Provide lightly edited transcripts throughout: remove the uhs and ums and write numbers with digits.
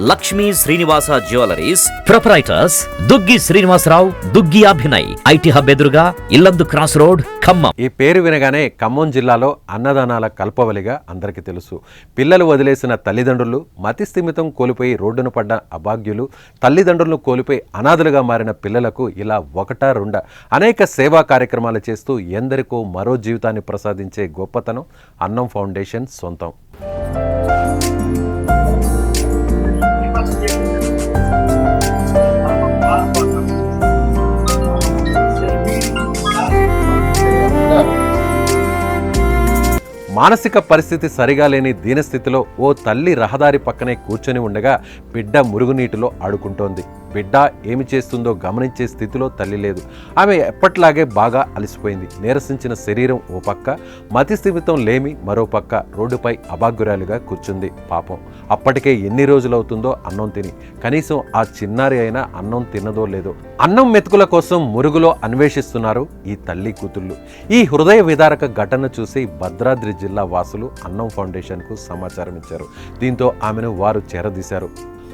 Lakshmi Srinivasa jewellers proprietors Duggi Srinivasarao, Duggi Abhinay, IT hub ఎదురుగా Yellandu cross road, Khammam. ఈ పేరు వినగానే ఖమ్మం జిల్లాలో అన్నదానాల కల్పవలిగా అందరికీ తెలుసు. పిల్లలు వదిలేసిన తల్లిదండ్రులు, మతి స్థిమితం కోల్పోయి రోడ్డున పడ్డ అభాగ్యులు, తల్లిదండ్రులను కోల్పోయి అనాథలుగా మారిన పిల్లలకు ఇలా ఒకటా రెండా అనేక సేవా కార్యక్రమాలు చేస్తూ ఎందరికో మరో జీవితాన్ని ప్రసాదించే గొప్పతనం అన్నం ఫౌండేషన్ సొంతం. మానసిక పరిస్థితి సరిగా లేని దీనస్థితిలో ఓ తల్లి రహదారి పక్కనే కూర్చొని ఉండగా బిడ్డ మురుగునీటిలో ఆడుకుంటోంది. బిడ్డ ఏమి చేస్తుందో గమనించే స్థితిలో తల్లి లేదు. ఆమె ఎప్పట్లాగే బాగా అలసిపోయింది. నీరసించిన శరీరం ఓ పక్క, మతి స్థిమితం లేమి మరో పక్క రోడ్డుపై అభాగ్యురాలుగా కూర్చుంది. పాపం, అప్పటికే ఎన్ని రోజులవుతుందో అన్నం తిని. కనీసం ఆ చిన్నారి అయినా అన్నం తిన్నదో లేదో. అన్నం మెతుకుల కోసం మురుగులో అన్వేషిస్తున్నారు ఈ తల్లి కూతుళ్ళు. ఈ హృదయ విదారక ఘటన చూసి భద్రాద్రి జిల్లా వాసులు అన్నం ఫౌండేషన్కు సమాచారం ఇచ్చారు. దీంతో ఆమెను వారు చేరదీశారు.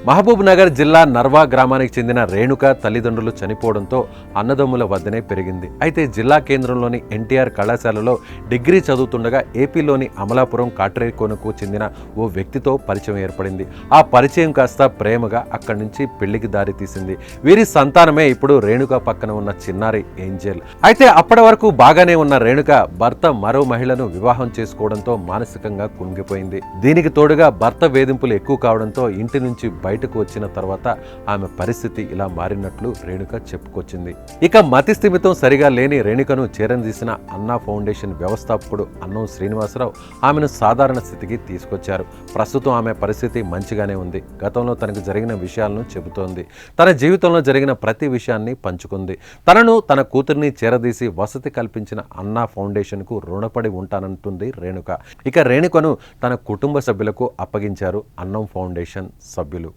మహబూబ్ నగర్ జిల్లా నర్వా గ్రామానికి చెందిన రేణుక తల్లిదండ్రులు చనిపోవడంతో అన్నదమ్ముల వద్దనే పెరిగింది. అయితే జిల్లా కేంద్రంలోని ఎన్టీఆర్ కళాశాలలో డిగ్రీ చదువుతుండగా ఏపీలోని అమలాపురం కాట్రేకోనకు చెందిన ఓ వ్యక్తితో పరిచయం ఏర్పడింది. ఆ పరిచయం కాస్త ప్రేమగా అక్కడి నుంచి పెళ్లికి దారి తీసింది. వీరి సంతానమే ఇప్పుడు రేణుక పక్కన ఉన్న చిన్నారి ఏంజెల్. అయితే అప్పటి వరకు బాగానే ఉన్న రేణుక భర్త మరో మహిళను వివాహం చేసుకోవడంతో మానసికంగా కుంగిపోయింది. దీనికి తోడుగా భర్త వేధింపులు ఎక్కువ కావడంతో ఇంటి నుంచి బయటకు వచ్చిన తర్వాత ఆమె పరిస్థితి ఇలా మారినట్లు రేణుక చెప్పుకొచ్చింది. ఇక మతి స్థిమితం సరిగా లేని రేణుకను చేరదీసిన అన్నా ఫౌండేషన్ వ్యవస్థాపకుడు అన్నం శ్రీనివాసరావు ఆమెను సాధారణ స్థితికి తీసుకొచ్చారు. ప్రస్తుతం ఆమె పరిస్థితి మంచిగానే ఉంది. గతంలో తనకు జరిగిన విషయాలను చెబుతోంది. తన జీవితంలో జరిగిన ప్రతి విషయాన్ని పంచుకుంది. తనను, తన కూతుర్ని చేరదీసి వసతి కల్పించిన అన్నా ఫౌండేషన్కు రుణపడి ఉంటానంటుంది రేణుక. ఇక రేణుకను తన కుటుంబ సభ్యులకు అప్పగించారు అన్నం ఫౌండేషన్ సభ్యులు.